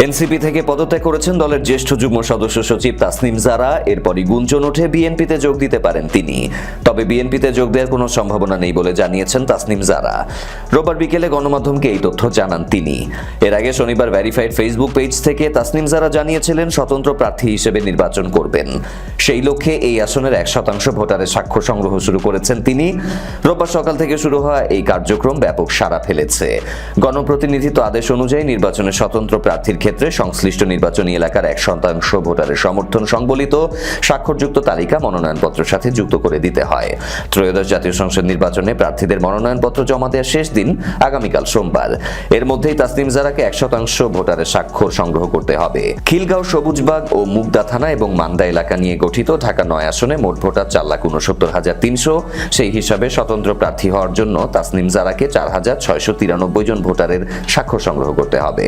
NCP থেকে পদত্যাগ করেছেন দলের জ্যেষ্ঠ যুগ্ম সদস্য সচিব তাসনিম জারা। এরপরই গুঞ্জন ওঠে বিএনপিতে যোগ দিতে পারেন তিনি। তবে বিএনপিতে যোগ দেওয়ার কোনো সম্ভাবনা নেই বলে জানিয়েছেন তাসনিম জারা। রোববার বিকেলে গণমাধ্যমকে এই তথ্য জানান তিনি। এর আগে শনিবার ভেরিফাইড ফেসবুক পেজ থেকে তাসনিম জারা জানিয়েছিলেন স্বতন্ত্র প্রার্থী হিসেবে নির্বাচন করবেন। সেই লক্ষ্যে এই আসনের 1% ভোটারের স্বাক্ষর সংগ্রহ শুরু করেছেন তিনি। রোববার সকাল থেকে শুরু হওয়া এই কার্যক্রম ব্যাপক সাড়া ফেলেছে। গণপ্রতিনিধিত্ব আদেশ অনুযায়ী নির্বাচনে স্বতন্ত্র প্রার্থীর ক্ষেত্রে সংশ্লিষ্ট নির্বাচনী এলাকার 1% ভোটারের সমর্থন সংবলিত স্বাক্ষরযুক্ত তালিকা মনোনয়নপত্রের সাথে যুক্ত করে দিতে হয়। ত্রয়োদশ জাতীয় সংসদ নির্বাচনে প্রার্থীদের মনোনয়নপত্র জমা দেওয়ার শেষ দিন আগামীকাল সোমবার। এর মধ্যেই তাসনিম জারাকে 100% ভোটারের স্বাক্ষর সংগ্রহ করতে হবে। খিলগাঁও, সবুজবাগ ও মুগদা থানা এবং মান্দা এলাকা নিয়ে গঠিত ঢাকা 9 আসনে মোট ভোটার 4,69,300। সেই হিসাবে স্বতন্ত্র প্রার্থী হওয়ার জন্য তাসনিম জারাকে 4,693 জন ভোটারের স্বাক্ষর সংগ্রহ করতে হবে।